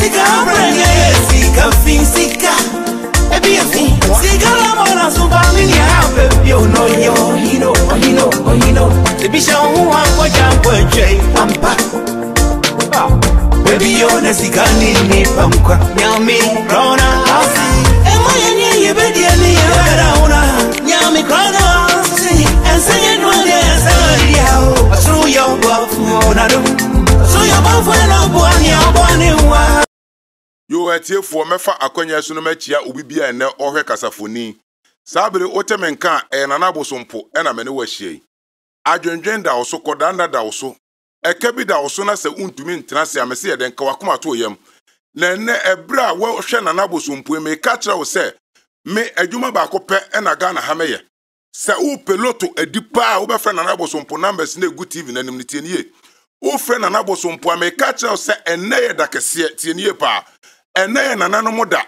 Sika brenge sika fin sika. Ebi fin sika la mona suba mini happy. You know you know. The bisha who want go jam go jay ampa. Baby you na sika ni pamkwa. Nyami rona asi. Ema yenye yebedi ni ya una. Nyami rona asi. Ense no de ense ya. Through your buff na do. So your buff na boani abani wa. Yo etie fo mefa akwanya so no machia obibia ene ohwe kasafoni sabere otemenka nana bosompo na mene wahie adwendwen da oso kodanda da oso eka bi da oso na se untumi ntena se amese yeden ka wakoma to yam na ene ebra wo hwe nana bosompo me ka kire wo se me adwuma ba ko pe na Ghana ha meye se u peloto edipa wo be fre nana bosompo numbers na egu TV na nim tie nie wo fre nana bosompo me ka kire wo se ene ye da kese tie nie pa ene nana no moda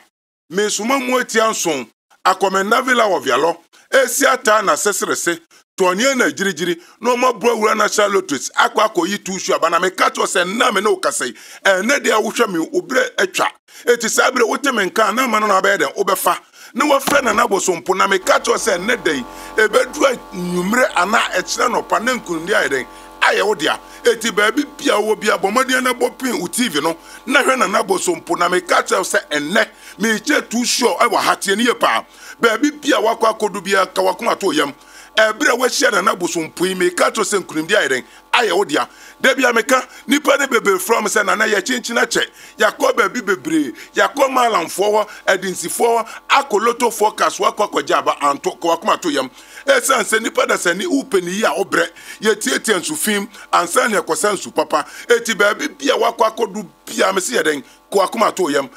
me suma mu atianson akomenda villa ovialo esi ata na seserese tonie na girigiri no mo bro na charlottes akwa koyi tushu abana me kato se na me no kasai ene de awhwe me obre atwa eti sabre wotemenka na ma no na abeden obefa ne wo fre na bosompo na me kato se ne dai ebedu nyumre ana ekire no pa na nkundi ayeden aye wo dia eti baabi bia wo bia bomode na bopin u TV no na hwe na bosompo na me kato se enne me che tushu e wa hatie ne pa baabi bia wakwa kodu bia ka wakoma to yam ebere we share na bosompo me kato se nkundi ayeden aye wo dia debia meka nipa ne bebe from se na ye chinchina che yakoba bi bebre yakoma alamfo edinsifo akoloto focus wakwa kwajaba anto kwa kuma to yam esan se nipa da se ni upeni ya obre ye tietie nsufim ansan ye kosansu papa eti baabi bia wakwa kodu bia me se yeden kwa kuma to yam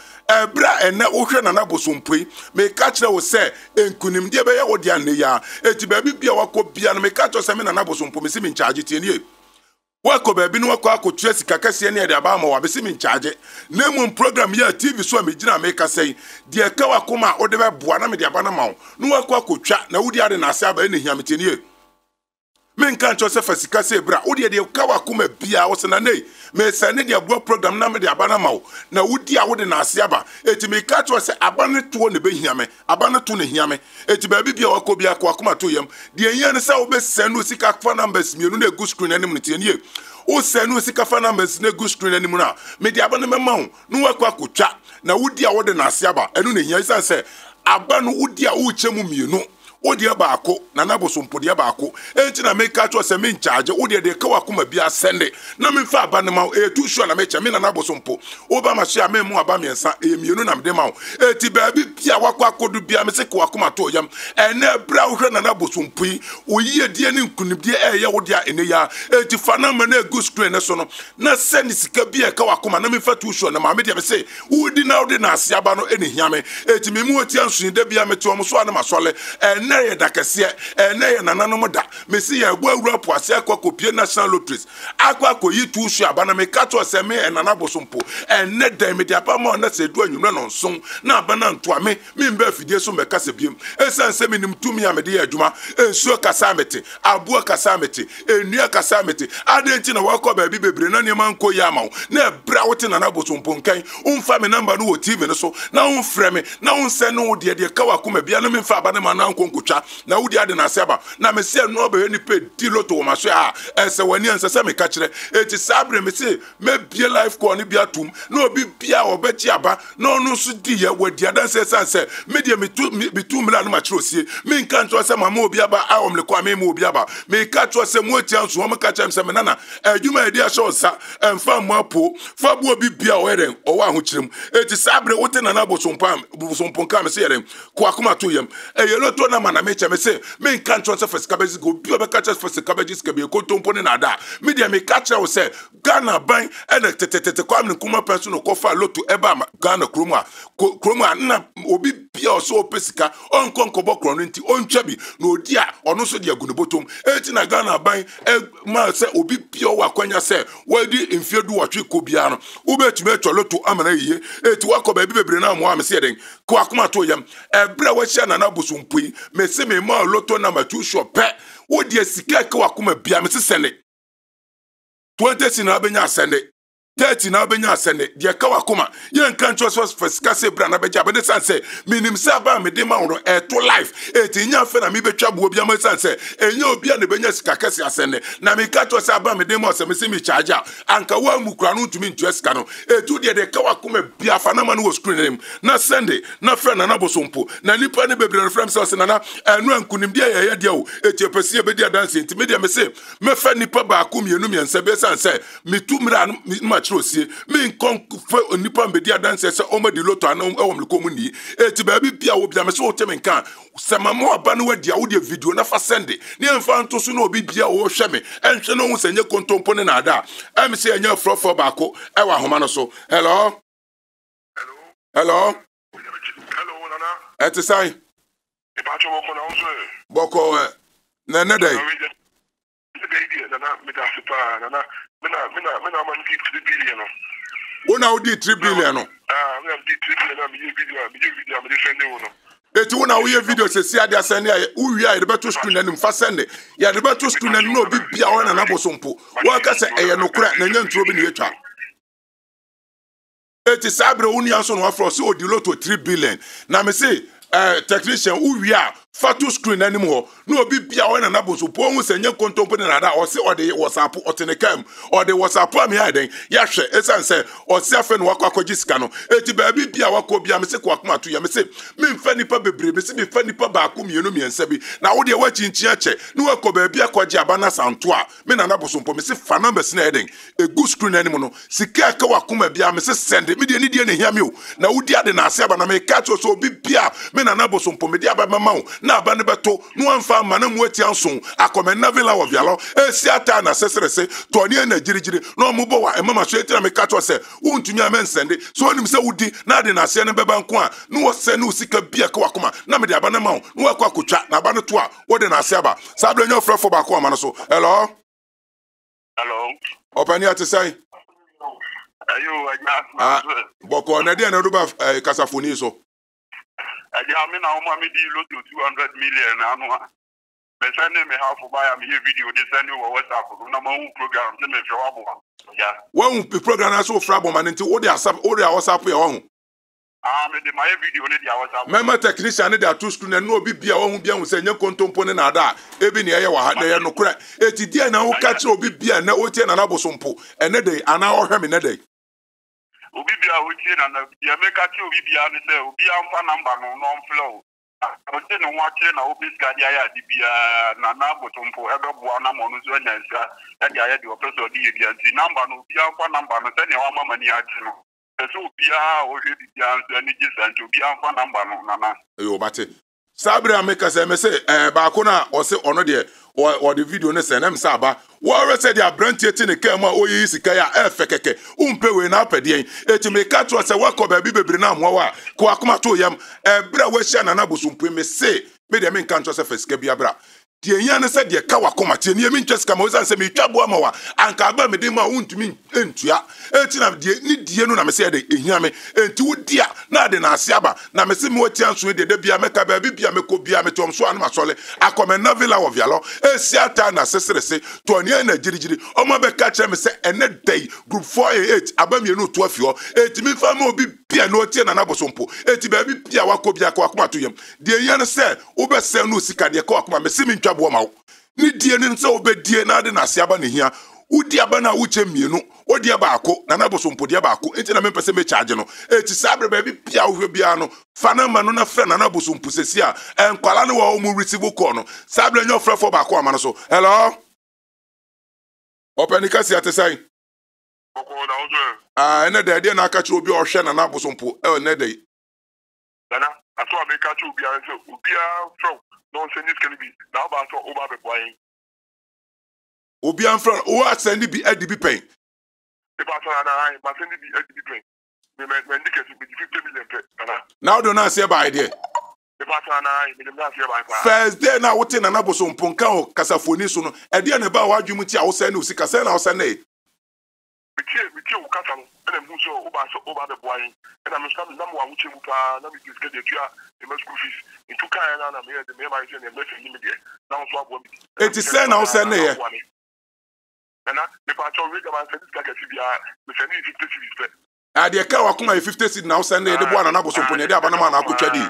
ebra ene ohwe na bosompo me ka kire wo se enkunim de be ye wo dia ne ya eti baabi bia wakọ bia no me ka to se me na bosompo me se me charge tie nie wako baby no wako akotua sika kase ne de aba ma wa besi min charge na mu program ya TV so me gina me ka sei de ka wako ma o de be boa na me de aba na ma no wako akotwa na wudi ade na ase aba ne hia me tenie men kan cho se fasika se bra wudi de ka wako ma bia wo se na nei me se ne de boa program na me de aba na ma na wudi a wudi na ase aba eti me ka cho se aba ne to ne be hia me aba ne to ne hia me eti ba bia wako bia kwa wako ma to yam de yen se wo be se no sika fa numbers mienu na egu screen anim ne tenie o se no sika fa numbers na egu screen anim na me de aba ne mema wo no wako akotwa na wudi a wudi na ase aba enu ne hia isa se aba no wudi a wo chemu mienu odi abaako na nabosompo de abaako enti na make atwa se me charge odi de ka wakoma bia sende na me fa aba ne ma tu sure na me che me na nabosompo oba ma hia me mu aba miensa mienu na me de ma enti baabi bia wakwa akodu bia me se ka wakoma to yam ene bra wo hwe na nabosompo yi oyi die ne nkunibde eye wo dia ene ya enti fa na me na egu screen ne so no na send sika bia ka wakoma na me fa tu sure na ma me de me se udi na odi na ase aba no ene hia me enti me mu oti ansu de bia me to mo so ana masole ene ye da kese ene ye nananom da mesi ye gbo awura po ase akokopie national lotteries akoyi tu su aba na me kato se me enana bosompo ene da me dia pa ma na se du anwumre no nson na aba na nto ame me mba fidie so me kase biem esan se me nim tumi ya me de adwuma ensuo kasa mete abuo kasa mete enua kasa mete adenti na wakọ ba bi bebre na ne man ko ya ma na bra wote nana bosompo nkan umfa me number no wo TV no so na umfre me na unse no de ka wakoma bia no me mfa aba na ma na nkonkotwa na wudi ade na seba na me se no be ni pe di loto wo maso a ese wani anse se me ka kire eti sabre me se me bie life ko ni bia tum na obi bia obechi aba na onu so di ye wadi adanse sanse me de me tu mla no ma kire osie me nka nto se mama obi aba a omle kwa me obi aba me ka to se mo tia nso mo ka kire se me nana adwuma edi a sho sa emfa mo apo fa bo obi bia o eren o wa ho kirem eti sabre wote na na bosompo ka me se yeren ko akoma to yem eye loto na mana me me say me can't transfer for cabbage go be a catch for cabbages can be a contompo na da media me catch we say Ghana ban and the kwam kuma person ko fa lot to eba Ghana kroma na obi bia so pesika on konkobo krono nti on twabi na odi a ono so de agunobotom eti na Ghana ban ma say obi bia wa kwanya say wadi infiedu watwe ko bia no ubetumi atwa lot to amana yiye eti wakọ ba bi bebre na mo am say den ko akoma to yam ebra wa hia na na bosompui me se me ma loto na ma tu shop wo de sika ka wakoma bia me se sene 20 sina abenya sende 30 na benya asene de ka wakoma ye nkan ncho fasika se bra na beja be de sanse minim se aba me de ma wo to life etinya fe na me betwa bo bia ma sanse enya obi a ne benya sika kase asene na me ka to se aba me de ma se me se me charge anka wa mu kura no ntumi ntwa sika no etu de ka wakoma bia fa na ma no screen nim na Sunday na fe na bosompo na nipa ne bebre frem se na enu ankunim de ye de o etiepesi e be de dance enti me de me se me fa nipa ba akom yenu miense be sanse me tu mra Rosie, me nkon nipa mbedi adanse se o di loto ana e wom komuni eti ba bia wo bia me so temen kan samamo aba no wadi a wo de video na fa sende ne mfa nto so na obi bia wo hwe me enhwe no hu senye kontompo ne na ada em se enya frofo baako e wa homa no so hello nana eti sai e ba chowo ko na unso boko na ne dai nana me da sipa nana Mina man 3 billion. Una udi 3 billion no. Me am 3 billion me video me defend one. Eti una wo ye video se si ade asane ya uwi a de beto screen anim fa sende. Ya de beto screen anim no bi bia wona na bosompo. Wa ka se eye no kura na nya nturo bi ne yetwa. Eti sabre uni anso no afro se odi loto 3 billion. Na me say technician uwi a fatu screen anim ho no obi bia wona na bosompo hu se nya kontompo ne na da o se ode WhatsApp otenekam ode WhatsApp am ya den ya hwe esan se o se afa no wakwa kwaji sika no eti ba bi bia wakọ bia me se kwa kuma to ya me se me mfa nipa bebre me se me fa nipa ba akom yenu miensa bi na wo de wa chinchin ache no wakọ ba bia kwaji abana santo a me na bosompo me se fa number se na eden egu screen anim no sika ka wakoma bia me se send me de ni de ne hia me o na wo di ade na ase aba na me ka to so obi bia me na bosompo me de aba mama o na aba ne beto no amfa ma na mu ati anso akome na villa wo vialo esi ata na seserese to ne na jirigiri no mu bo wa e mama so etira me ka to se untumi amensende so onim se wudi na ade na ase ne beba nko a no wo se ne usika bia ka wakoma na me de aba na ma no wakwa kotwa na aba no to a wo de na ase aba sa bla nya ofrefo ba ko ama no so hello opani atisai ayo aja boko na de na do ba kasafoni so aja me na o ma me di loto 200 million anu a me send me half buy am here video dey send you WhatsApp na ma hu program se me fwe wabo ya won program na so frabo man nti wo de WhatsApp ya won me de my video ne dia WhatsApp mema technician ne da to screen na no obi bia won bia hu se nya kontompo ne na ada ebi ne ye wa ha na ye no kura eti dia na wo ka kire obi bia na o tie na bosompo ene dey ana o hwe me ne dey obi bia o tie na ya me ka kire obi bia ne se obi amfa number no flow o tie no wa kire na obi ska dia ya di bia na bosompo ebe bo na mo no so nya nsa ya dia ya di o person di ye bia nti number no obi amfa number no se ne wa mama ni ati no so bia o hwe di bia nso ani ji sancho bia amfa number no nana yo bate sabre ameka se me se ba ko na o se ono de o the video ne se na msa aba wo re dia brantie ti ne kam a oyi sika ya efekeke umpe we na apede eti me ka to se wakọ ba bi bebre na amwa wa ko akoma to yam bra wa hia na bosompo me se me de me nka nto se fesika bia bra die nya ne se de ka wakoma tie ne mi ntwesika ma ozan se me twabo ama wa anka ba me de ma untumi entua eti na die no na me se de ehia me enti wodia na de na ase aba na me se me wati anso de bia me ka ba bia me ko bia me tom so anu masole akome na villa wo vialo esi ata na seserese to ne na jirigiri o ma be ka kire me se ene day group 488 abamienu to afio eti mi fa ma obi bia no tie na bosompo eti ba bia wakọ bia ka wakoma to yam die nya ne se wo be se no sika de ka wakoma me se mi bo ma wo ni die ni nse obedie na ade na ase aba ne hia udi aba na wuche mienu odi aba ako na bosompo de aba ako enti na me pese me charge no eti sabre ba bi bia wo bia no fa na ma no na fe na bosompo sesi a enkwala ne wo mu receive call no sabre nyo frefo ba ako ama no so hello open kasi atesai boko na ozo ene de na aka chi obi o hwe na bosompo ne de dana aso ameka chi obi a so obi a from non send this can be now ba so over be boy obi an from o send bi ADB pen e ba so na ba send bi ADB pen me ndike so be 50 million pe dana now do na say by there e ba so na me dem na say by pa first day na wote na bosompo nka o kasafoni so no e de na ba wa adwum ti a wo send no sika send na wo send e Miti o kasa no ene mu so oba be boy ena me sta na mo wa wuche mu pa na me diske de tua e me school fees ntu kan na me de me ma ise ne me fe ni me de na so abo mi eti send na wo send e And the patch of Riga and Sensibia, the Senate 50 cities. Ade ka wakoma 50 seed na usende de bo anana bosompo ne de abanama na akotwadi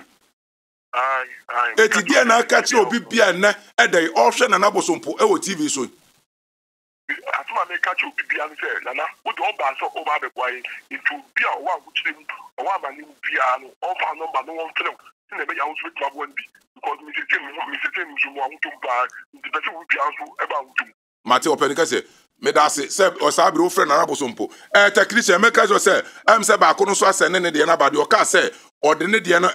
eti die na aka kire obi bia na edai ohwe na bosompo e wo TV so atuma me catch obi bia no say nana wo do ba so over be boy into bia o wa wuchire o wa mani bia no o fa number no won film na be ya wo switch up one bi because me say me so mo wutum ba the person wo bia so e ba wutum mate openika say me da se osabiri ofre na bosompo technician make sure say am say ba ko no so asene ne de na ba de o ka say ode ne de na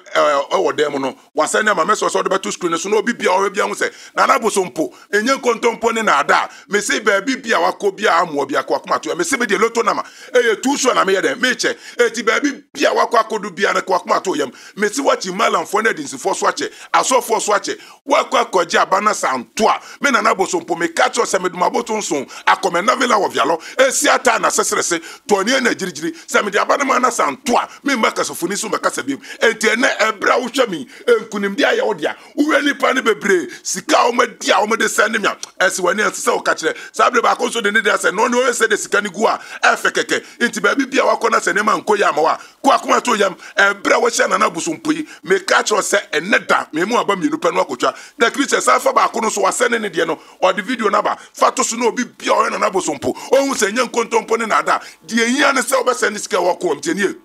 o dem no wasane ma meso so de beto screen so no obi bia o bia hu say na bosompo enye kontompo ne na ada me say ba bia wako bia amo bia kwa kuma to me say be de loto na ma tu so na me ye dem me che eti ba bia wako akodu bia na kwa kuma to yam me say wachi malam fo na dinsi fo so ache asofo so ache wako akoje abana santoa me na bosompo me catch us me duma boton so akome na vela wo vialo esiata na seserese to ne na jirigiri se me de abana ma na santoa me maka sofuni so maka sabim enti na ebra wo hwami enkunim dia ye wo dia wo nipa ne bebre sika o ma dia o ma de send me esi wani ese o ka kire sabre ba ko so de ne dia se no no se de sika ni gu a efekeke enti ba bibia wakọ na se ne ma nko ya ma wa ko akoma to yam ebra wo hye na busumpoyi me ka kire se eneda me mu aba mienu pe no akotwa da kristo safa ba ko no so wasene ne de no o de video na ba fato so no bibia o na busumpo ohun se nya nkontompo ne na da de ehia ne se obesene sika wakọ mtenie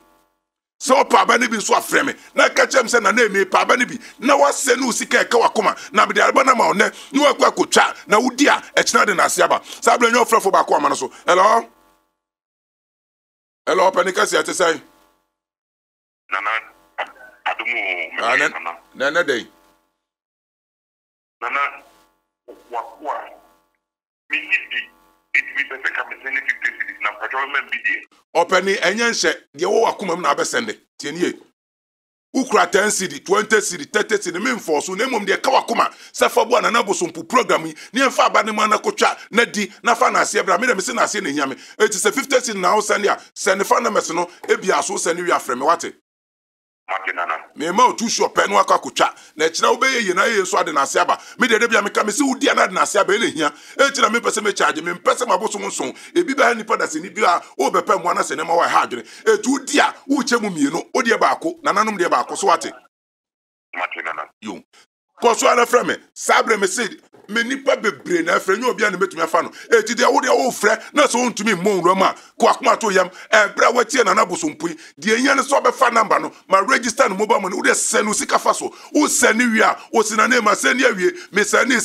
so paba ne bi so afreme na ka chem se na eme paba ne bi na wase no sika e ka wakoma na be de alba na ma one ni wakwa kotwa na wudi a e kina de na ase aba sabla nyo frefo ba ko ama so hello panika si ate sai nana adumu nana dey nana wakwa minidi it be the commission 50 cities na patrolman bidie openi enyenhye de wo wakoma na abesende tienie ukura 10 cedi 20 cedi 30 cedi me mfoso na emom de ka wakoma sefa bo na bosompu program yi ne mfa aba ne ma na kotwa na di na fa na ase bra me de me se na ase na hiame eti se 50 cedi na wo sende a sende fa na mese no ebia so sende wi afreme wate me ma otu shop enu aka kotwa na kira wo be ye na ye so ade na ase aba me de bia me ka me se wudi na ade na ase aba ele hia eti na me pese me charge me pese ma bosom nso ebi ba ni pada se ni bia o be pa mu na se ne ma wa ha adwene etu di a wo che mu mienu o de ba ko na nanom de ba ko so wate yo ko so ala frame sabre me se me nipa bebre na afre nya obi an metumi afa no eti de wo de wo frɛ na so ntumi mmon ma ko akoma to yam bra watie na bosompui de enya ne so be fa number no ma register no mobile money wo de senu sika fa so wo senu wi a wo sina na ma senu awie me senu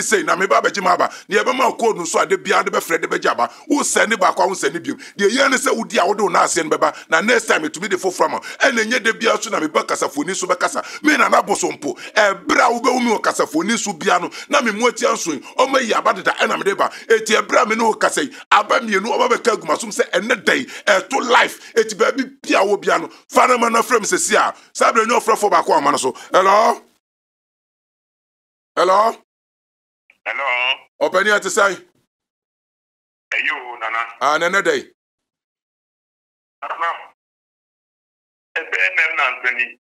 sei na me ba beji ma ba ne e be ma code no so ade bia de be frɛ de beji aba wo senu ba kwa wo senu biom de enya ne se wo di a wo do na ase no beba na next time to be the full from enye de bia so na me ba kasafoni so be kasa me na bosompo bra wo be wo mi kasafoni so bia no na me muati anso o ma yi abadeda na me de ba eti ebra me no kasai aba mienu o ba be ka gumasum se ene dai to life eti ba bi bia wo bia no fana ma na frem se sia sabre nyo frefo ba ko ama no so hello openi ati sai eyo nana nana dai ebe na ntani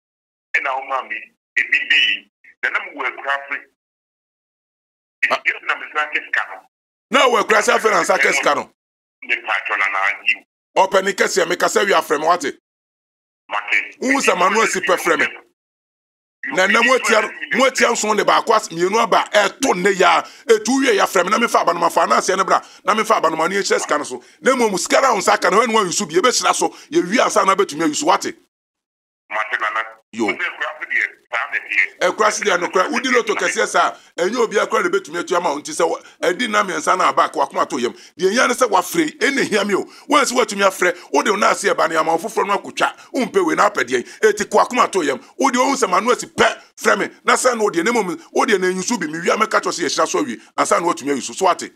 ena o mami ebibi nana mu we craft na we krasa finance akeska no ne patrola na anyi openi kese me kasa wi afrem wate mate unsa manuel sipe frem na motia nso ne ba kwa mienu aba to ne ya etu wie ya frem na me fa aba no ma finance ne bra na me fa aba no ma ne cheska no so na mo muskara unsa ka no enu yusu bi e be hira so ye wi ansa na betumi yusu wate mate nana yo ekrasi dia no kra udi loto kese sa enye obi akra de betumi atu ama nti se edi na miensa na aba kwa kuma to yam de enya ne se wa free ene hia mi o wansi watumi afre wo de na ase eba na ama foforo no akotwa umpe we na apede eti kwa kuma to yam wo de ohun se manu esi pe freme na sa no de nemom wo de na enyusu bi mi wi ameka cho se ye hira so wi ansa na watumi ayusu so ate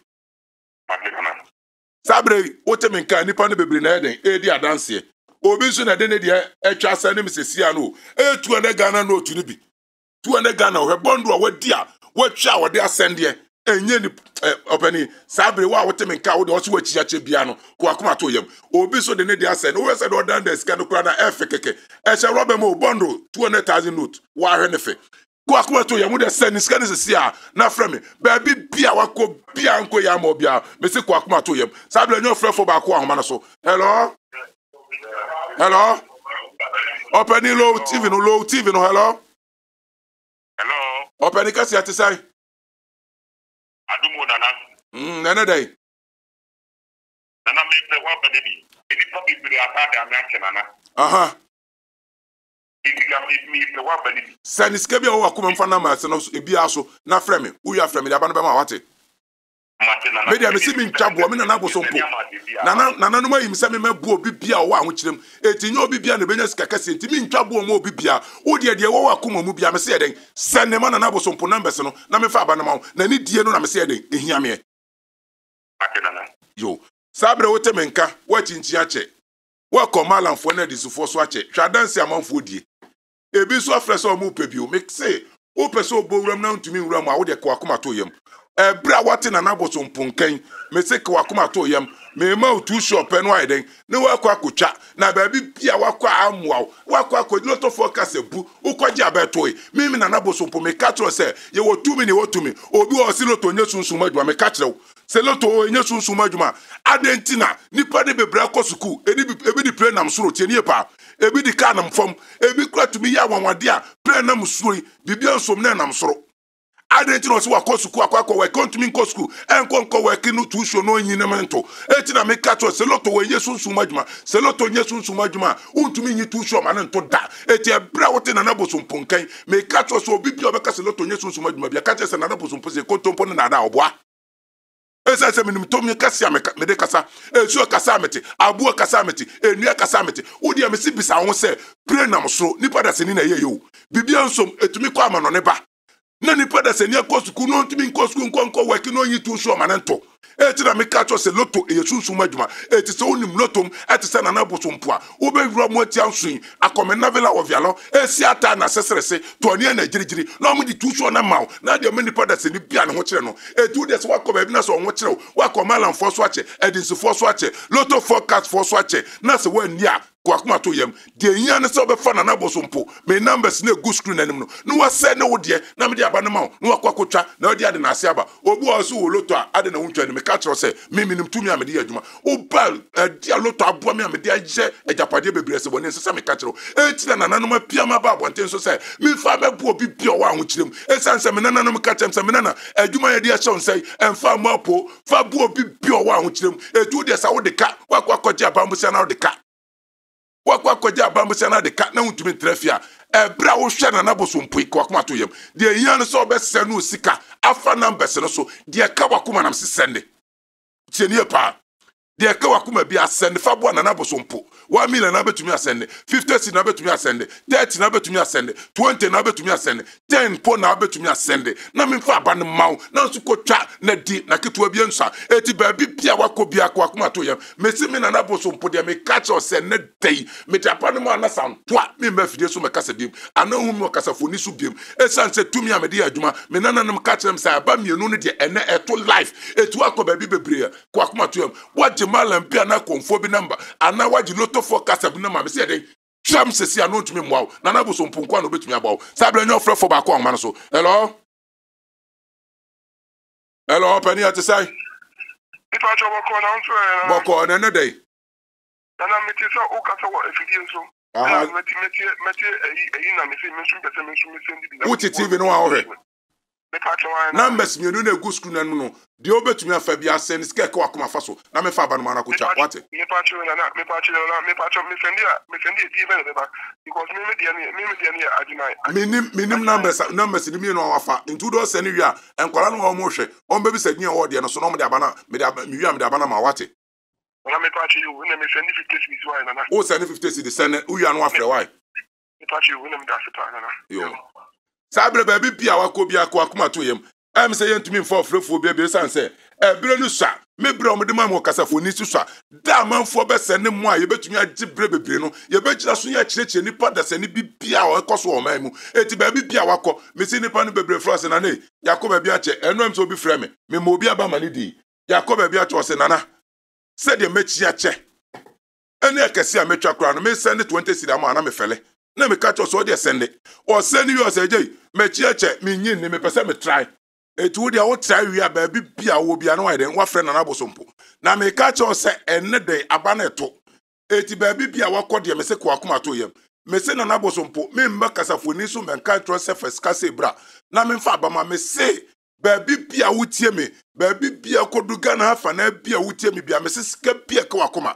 sabre wo te menka nipa ne bebre na eden edi adanse obi so na de ne de etwa asa ne mesesia no etu na Ghana no otu ni bi tu na Ghana we bondo a wadi a watwa wo de asende enye ni openi sabre wa wote menka wo de wo so wachi ache bia no ko akoma to yam obi so de ne de asende wo se de odan de sika no kura na efekeke eche robe mo bondo 200,000 note wa hwe ne fe ko akoma to yam de send sika ne sisi a na frɛ me ba bia wakɔ bia nko ya ma bia me se ko akoma to yam sa bla nyo frɛ fo ba ko ahoma no so hello open low TV no hello open kasi ati sai adumo nana nana dai nana me pe wa ba debi eni pa bibiri ata da me ake nana aha idiga me pe wa ba debi sani sika bia wo akoma mfa na ma se no ebi aso na frɛ me wo ya frɛ me da ba no be ma wate media me si mi ntwabo me nana bosompo nana no mayim se me mabu obi bia wo aho kyerem etinye obi bia na benya sika kase ntimi ntwabo mo obi bia wo de wo akoma mu bia me se yeden sene ma nana bosompo numbers no na me fa aba na ma na ni die no na me se yeden ehia me yo sabre wo temenka wo chinchi ache wo komalanfo na disufo so ache twa danse amanfo die ebi so afreso o mu pebio me se o peso obowram na ntumi nwram a wo de ko akoma to yam ebra wate na naboso mpunkan me se ko akoma to yam me ma otu shop no ayden ne wakọ akotwa na ba bia wakọ amwa wakọ akodloto focus ebu ukọji abeto mimi na naboso mpo me katro se ye wotumi ni wotumi obi o si loto nye sunsun maduma me katro se loto nye sunsun maduma adentina nipa de bebra ko suku ebi di play nam soro tie nie pa ebi di ka nam fom ebi kura tumi ya wanwade a play nam soro bibia nsom na nam soro adentina so wakọ suku akọ we kontumi nko suku enko we kinu tu sho no yin na mento etina me katro se loto we nye sunsun maduma se loto nye sunsun maduma untumi nyi tu sho ma nto da eti ebra wote na naboso mponkan me katro so obi bia obeka se loto nye sunsun maduma bia katro se na naboso mpo se kontompo na da oboa esa se minim tomi kasa me de kasa esu kasa meti abu kasa meti enu kasa meti odi me si bisa ho se pray nam so nipa da se ni na ye yo bibia nsom etumi kwa ama no ne ba na nipa da se ni akosuku no ntumi nkosuku nkonko weki no yi tu so ma nto etina me katro se loto eyesunsun maduma eti se onim lotom eti se na naboso mpoa wo be wura mo ati ansun akome na vela ovialo esi ata na seserese to ni na girigiri na mo di tu so na mawo na de me nipa da se ni bia ne ho kire no etu de se wakọ ba bi na so ho kire wakọ malanfo so ache edinfo so ache loto forecast for so ache na se wani a kwa kuma to yam de nya ne se obefa na naboso mpo me numbers na egu screen anim no no wase ne wo de na me de aba no ma no wakọ akotwa na odi ade na ase aba obu oso wo loto a ade na wontwa ne catch say me minim tumi amede adwuma obal dia loto aboa me amede agye agapade bebre se bone se me catch etira nananom apiama ba abonten so say me fa bebu obi bia wa ho kirem esan se me nananom catch se me nana adwuma ye dia show say emfa mapo fa bu obi bia wa ho kirem etu de sa wo de ka wakọ akọje abambusia na wo de ka wakọ akọje abambusia na de ka na wontumi trafia ebra wo hwe na naboso mpoi ko akoma to yam de yan so obese no sika afa numbers no so de ka wakoma nam se sende tienie pa de ka wakoma bi asende fa bo na naboso mpo 1 million na betumi asende 50 na betumi asende 30 na betumi asende 20 na betumi asende 10 po na betumi asende na memfa aba no maw na so kotwa na di na keto bi ensa eti ba bi bia wakọ bia ko akoma to yam mesi me na naboso mpo de me catch o se ne dei me tapa no ma na santoa me mafide so me kasa bim ana hu me kasa foni so bim esan se tumi amede adwuma me nananam catch them say aba mienu no de ene eto life etu akọ ba bi bebre ko akoma to yam waje malam bia na konfo bi number ana waje loto forecast bi na ma me se den tram sesi ano ntumi mwawo na naboso mpo nko na obetumi abawo sabra nyo frɛ fo ba ko anma no so hello penny at say ipa cho boko na nso e boko na ne dey na meti so o kasa wo efidie nso meti na me se mensu pese mensu ndi bi uti TV no wa hwe ipa cho wa numbers mienu na egu screen anu no de obetumi afa bi asend ske ka wakoma fa so na me fa aba no ma na kocha wate ipa cho me sendi di be ba because me de ni ajina minim numbers ni mienu afa into do send wi a enkwala no mo hwe on be bi sadin o de no so no mo de aba na me de aba na ma wate na me pa you na me sendi 50 cedis why na o send 50 cedis send wi anu afre why me pa you na me da sepa na yo sabre ba bi bia wakọ bia ko akoma to yam am say yentumi mfa ofrefo bia bi san say ebire no swa me bre omde ma mo kasafo ni swa da manfo be sene mo a ye betumi agi bre bebre no ye begira so ye kirekie nipa da sene bi bia o ekoso o man mu eti ba bi bia wakọ me si nipa no bebre frase na ne yakoba bia che enu am so obi frɛ me mo obi aba mani di yakoba bia che o se nana se de mechi ache ene akese a metwa kra no me send 20 cedi ama na me fele na me catch us o de send o send you say jey me chieche me nyin ni me pese me try etu wo dia wo try wi a ba bia wo bia no wa de wa frɛ na Nabosompo na me ka che se enne de aba na eto eti ba bia wakɔ de me se ko akoma to yam me se na Nabosompo me mba kasafoni so me ka tro se feska se bra na me mfa abama me se ba bia wotie me ba bia koduga na afa na bia wotie me bia me se ska bia ka wakoma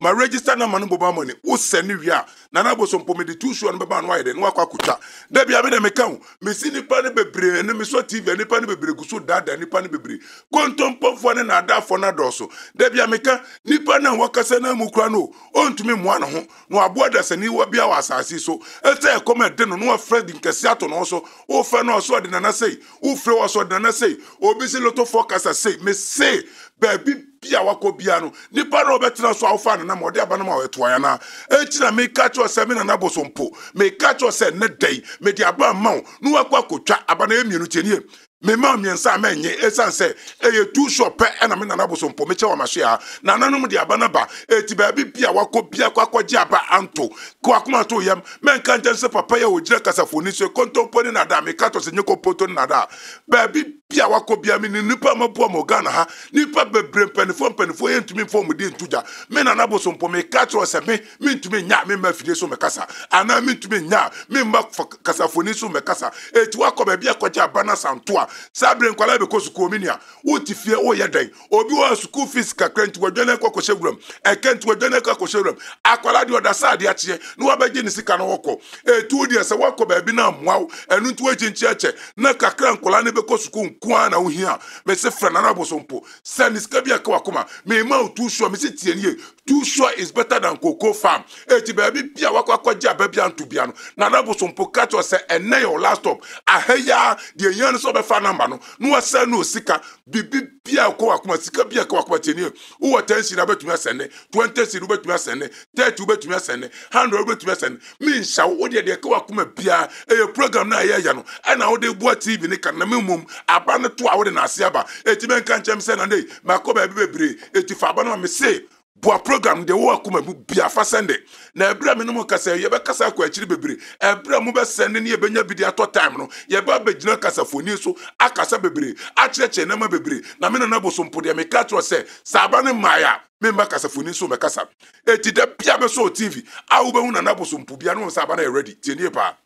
ma register na manu boba money wo send wi a na Nabosompo me de two show no beba no ayede no akwa kuta da bia me de me kan me si nipa ne bebre ne me so TV nipa ne bebre guso dada nipa ne bebre kontompofo ne na adafo na doso da bia me kan nipa na wakasa na mu kura no ontumi mo ana ho no aboa da sani wa bia wa asasi so ete e come de no no Fred nkasi ato no so wo fe no so de na sei wo fre wo so de na sei obi si loto focus say me say baby bia wako bia no nipa na obetra so awfa na ma ode aba na ma weto ya na etina me catch us me na Nabosompo me catch us ne dai me di aba ma no wakwa kotwa aba na emienu tienie me ma miensa ma enye esanse eye tu shop e na me na Nabosompo me che wa mahwe a na nanom di aba na ba eti baby bia wako bia kwakwaje aba anto ko akoma to yam men kan tense papa ya ogira kasafoni so kontomponi na da me catch us nyeko poto na da baby bia wako bia me ni nipa mabuo mo Ghana ha nipa bebre penifo yentumi form di ntuja me na Nabosompo me catch us me ntumi nya me ma fide so me kasa ana me ntumi nya me ma kasafoni so me kasa eti wako bia kwaje aba na santo sabre nkwala be ko suku ominia wuti fie o yedan obi wa school fees kakra nti wadwane kwa koshewuram ekenti wadwane kwa koshewuram akwala di odasa ade ache no wabaje ni sika no woko etu di ese wako ba bi na mwaw enu nti wajinchi ache na kakra nkwala ne be ko suku nkoa na uhia me se fra na Nabosompo send sika bia ka wakoma me ma too sure me se tie nie too sure is better than cocoa farm eti ba bi bia wakwaje aba bia nto bia no na Nabosompo catch us enne your last stop ahaya de yan so be fa number no wasa no sika bibi bia ko akoma sika bia ko akoma tenie wo 10 sira betumi asene 20 sira betumi asene 30 betumi asene 100 betumi asene min sha wo de ko akoma bia program na ya no na wo de bua TV ne kan na memum aba ne to a wo de na ase aba eti men kan chem se na dey makoba bebre eti fa aba no me se boa program de wo akoma bu bia fa sende na ebra me no mo kasa ye be kasa kwa akiri bebre ebra mo be sende ne ye benya bidi ato time no ye ba begina kasafoni so akasa bebre acheche na ma bebre na me na Nabosompo de me ka tro se saba ne maya me mba kasafoni so me kasa eti de bia be so TV a wo be hu na Nabosompo bia no saba na ready tienie pa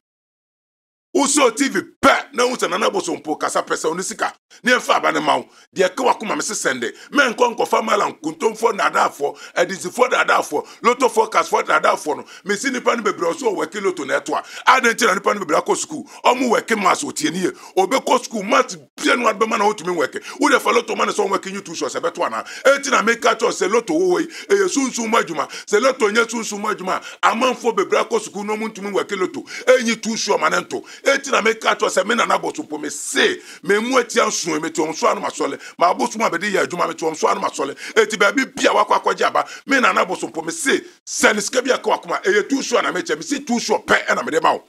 Uso TV pe na unsa na Nabosompo kasa pesa onisika ne mfa aba ne mawo de ka wakoma me sesende me nkonko famala nkuntomfo na adafo edizifo na adafo loto focus for na adafo no me si nipa ne bebre so weke loto na eto a adenche na nipa ne bebre akọ school omu weke mas otienie obekọ school mat bia no adbema na otumi weke wo de fa loto man so weke nyutu so sebeto na enti na me ka to se loto wo we sunsun madwuma se loto nya sunsun madwuma amanfo bebre akọ school no ntumi weke loto enyi tu so manento eti na me ka to se me na Nabosompo me se me mu atia nso me to nso anu masole ma abosuma be de ya adwuma me to nso anu masole eti ba bi bia wakwaje aba me na Nabosompo me se seniska bia ka wakoma tu so na me che me se tu so pe na me de ma wo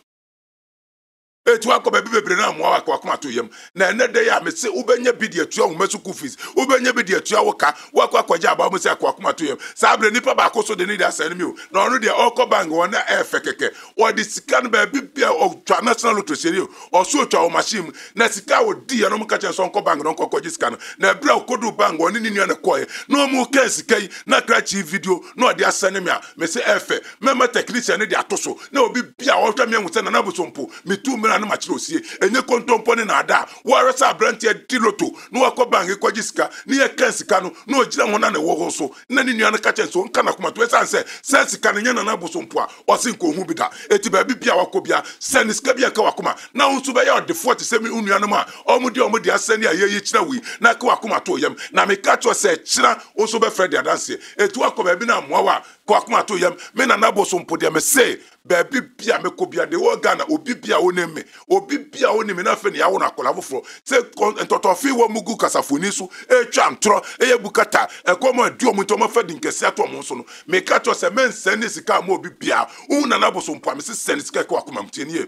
etu akoba bebre na mo wakoma to yam na ene de ya me se ubenya bidi atua wo masu kufis ubenya bidi atua wo ka wakwaje aba mo se akoma to yam sabre nipa ba koso de ni da san mi o na onu de okobang wona efekeke o di sika no ba bibia o national lottery serio o so twa o machine na sika o di ya no mo ka chen so okobang no kokoji sika no na bra okodu bang oni ni na koye no mo ka sika yi na krachi video no de asane mi a me se efe mema technician ne de atoso na obi bia o twa mi hu se na Nabosompo mi tu na machiro sie enye kontomponi na ada warasa brantie diloto no wakobang ekwajiska ni ye kensika no no ogira ho na ne wo so na ni nuan ka chenso nka na komato esanse sensika ne nya na Nabosompo a osinko hu bida eti ba bibia wakobia seniska bia ka wakoma na unsu be ya de 40 semi unuan ma omudi asani aye ye kira wi na ka wakoma to yam na me ka to se kira unsu be Fred adanse etu wakoba bi na moawa kwa wakoma to yam me na Nabosompo de me say baby bia me kobia de wo Ghana obi bia onemme na fe ne ya wo na kola foforo se ntotofi wo mugu kasafoni so etwa ntro eye bukata ekomo aduo mu ntomo fa dinkese ato mo so no me ka to se men sene sika ma obi bia hu na Nabosompo me se sene sika kwa akoma mtienie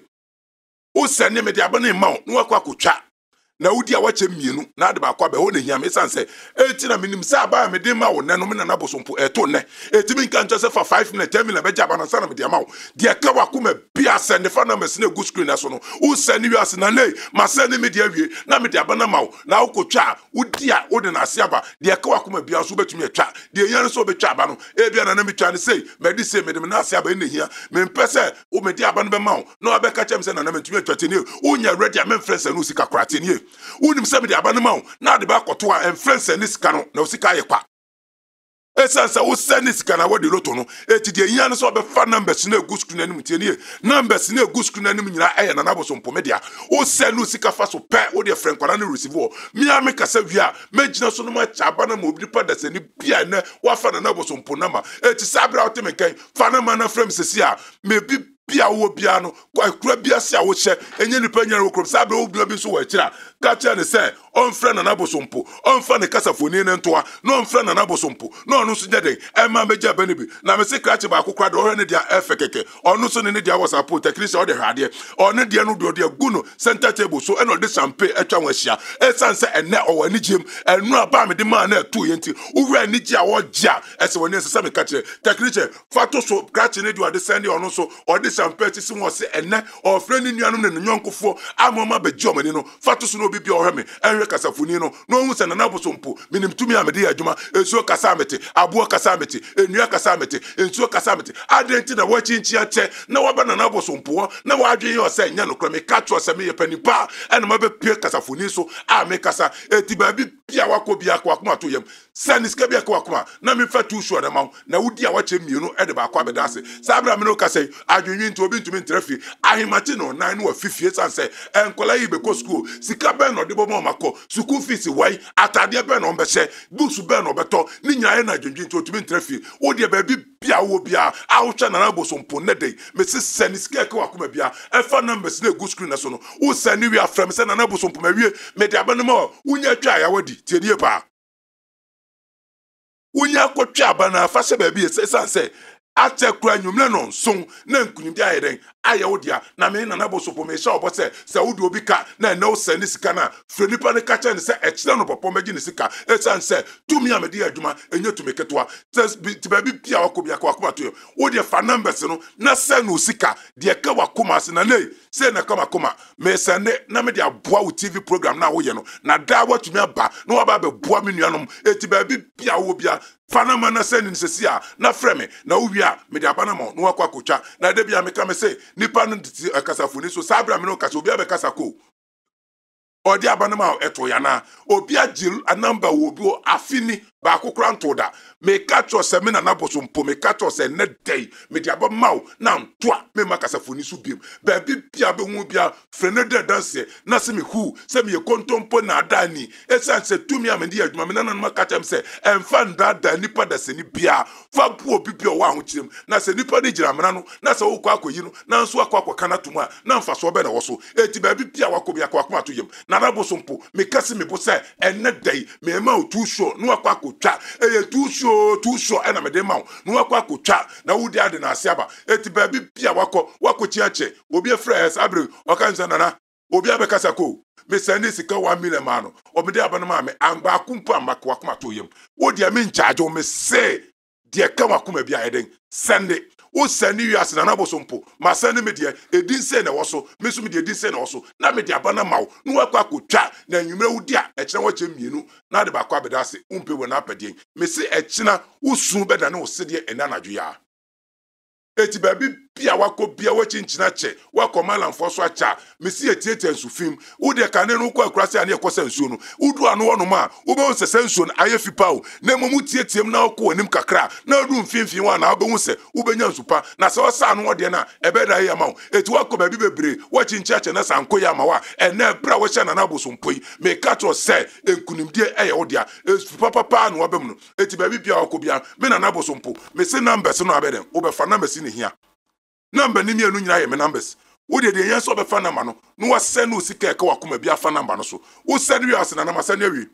o sene me de abane ma no akwa kotwa na wudi a wache mienu na ade ba kwa be ho na hia me sanse eti na minim sa ba me de ma wo ne no me na na bosompo eto ne eti mi nka nche se for 5 minutes 10 minutes be jaba na sana me de ma wo de ka wakoma bia send fa na me se na go screen na so no wo send wi ase na nei ma send me de awie na me de aba na ma wo na wo kotwa wudi a wo de na ase aba de ka wakoma bia so betumi atwa de yan so betwa aba no e bia na me twa ne sei me de sei me de na ase aba ne hia me mpese wo me de aba no be ma wo na obeka chem se na me tumi atwa teni wo nya ready a me friends no sika kra teni wonim se me de aba no ma wo na de ba koto a friends ni sika no na sika ye kwa esansa wo send sika na wo de loto no eti de yan so be fa numbers na egu screen anim teni numbers na egu screen anim nyina na na bosompo media wo send sika fa so pe wo de friend kwara na receive wo mi a me kasa wia me gina so no ma cha aba na mo bi pa da sani bia na wa fa na bosompo na ma eti sabra wo te me kan fa na ma na frame sesi a me bi bia wo bia no kwa kura bia se a wo hye enye nipa nyare wo krom sabra wo bia bi so wo akira ka cha ne se on friend na bosompo on fa ne kasafoni ne ntoa no on friend na bosompo no onu so jede e ma meja ba ne bi na me se krache ba akokra de ohre ne dia efe keke onu so ne dia WhatsApp technician o de hade onu dia no de gu no center table so e no de champagne etwa wo hia e sanse ene o wani gem enu aba me de ma na atu yenti uwura ni gia wo gia e se woni se me ka che technician fato so krache ne dia de send onu so o de champagne ti si wo se ene o friend ni nuanom ne nyonkofo amoma be gi omani no fato so no bi ohre me enwe kasafoni no hu se na bosompo minim tumi amede adwuma ensuo kasa amete abo kasa amete enua kasa amete ensuo kasa amete adenti na wachinchi ache na waba na bosompo na wadwe yo se nya no krame kacho se me yepanipa ena mabe pie kasafoni so a me kasa eti ba bi pia wako bia kwa kuma to yam saniska bia kwa kuma na me fa tu sho na ma na wudi a wache mienu e de ba kwa bedase sabra me no kasa adwenwi nti obi ntumi ntrafi ahimati no nan no afifie sanse enkola yi be ko school sika ben no de bo mako school fees wai atade ben no mbese books ben no beto ni nyaaye na adwenwi nti otumi ntrafi wo de ba bi bia wo bia a wo twa na bosompo ne dey me se saniska kwa kuma bia e fa numbers na go screen na so no wo sani wi afrem se na bosompo ma wie me de aba no ma wunya twa ya wadi tiedie pa wunya kotwa aba na fa se ba bi sanse ate kura nwumle no nson na nkunimdi ayeden ayewodia na me na bosopo me sha obose se wudi obi ka na na o send sika na frenipa ne ka chen se ekire no popo magi ne sika esan se tumi amedi adwuma enye tumi ketwa ti ba bi pia wakobia ka wakoma to wodi fa numbers no na se no sika de ka wakoma se na nei se na kama koma me sende na me de aboa wo TV program na wo ye no na da watumi aba na waba be boa me nuanom eti ba bi pia wo bia fana mana send ni sesi a na freme na wo wia me de aba na mo no wakwa kotwa na de bia me ka me se nipa no kasafoni so sabra me no kasa obi abe kasa ko odi abanama eto ya na obi agil anamba wo bi afini ba akokra ntoda me kacho se me na bosompo me kacho se ne dey me di aba maw na ntoa me makasafoni so biem ba bi bia be hu bia frene de danse na se me hu se me kontompo na adani esan se tumi amedi adwuma me na makachem se emfa ndada nipa da se ni bia fa bu obi bia wa ho kirem na se nipa de gira mena no na se wo kwa akoyi no na nso akwa kana to mu a na mfa so be na wo so eti ba bi bia wakobia kwa akoma to yem na bosompo me kasi me bo se enne dey me ma otu sho no akwa akotwa eye tu sho ena me de ma no akwa akotwa na wudi ade na ase aba eti ba bi bia wakochi ache obi efres abre okanza na obi abekasa ko me send sika 1 million ma no obede abana ma me amba akumpa ambakwa akoma to yem wodi a me in charge o me say de ka wakoma bia eden send it o sani wi ase na bosompo ma sani me de edin se na woso me so me de edin se na woso na me de abana mawo no wakwa akotwa na nwumre wudi a ekire wache mienu na de bakwa bedase umpe we na apedien me se ekina usu beda na osede ena nadwo ya eti baby bia wako bia wachinchina che wako malamfo so acha mesi etiete nsufim ude ka ne no kwa akurase ane ekosa nsuo no udu anu wono ma ube wonsese nsuo no ayefi pawo na momu tietiem na wako anim kakra na du mfimfin wa na ube wonse ubenya nsupa na se osa anu wode na ebeda ya ma eti wako baby bebre wachincha che na sanko ya ma wa ene bra wo hye na na bosompoi me ka to se enkunimdie eye wodia papa anu wabem no eti baby bia wako bia me na na bosompo me se numbers no abeden ube fa numbers ni hia number ni mienu nyina ye me numbers wo de yen so be fa number no no wa send no sika ka wakoma bia fa number no so wo send wi ase na ma send awi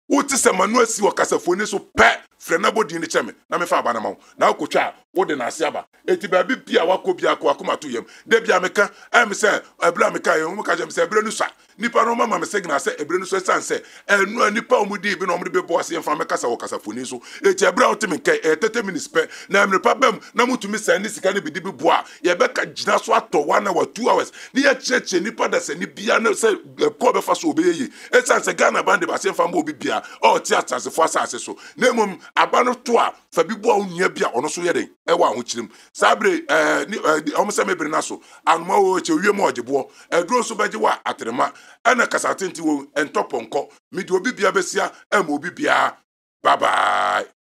wo ti se manu asi wakasafoni so pe frena bodin ni cheme na me fa aba na ma na akotwa wode na ase aba eti ba bi bia wakọ bia akọ akoma to yam de bia meka am say ebra meka yem ka jem say ebra nu sa nipa no mama me signal say ebra nu so sanse enu nipa omudi bi no omudi be boss yem fa meka sa wo kasafoni so eti ebra otimi nke 30 minutes pe na mrepa bam na mutumi sa ni sika ni bi di bi boa ye beka gina so ato 1 hour 2 hours ni ye cheche nipa da se ni bia na say ko be fa so obeye e sanse Ghana band ba se fa mbo obi bia o ti atase fo asase so na mum aba no to a fa bi boa unia bia ono so ye den e wa ho chirim sabre omo mebre na so anuma wo che wiem ogebo edro so beje wa atrema ana kasatenti wo entoponko mi di obi bia besia am obi bia bye bye.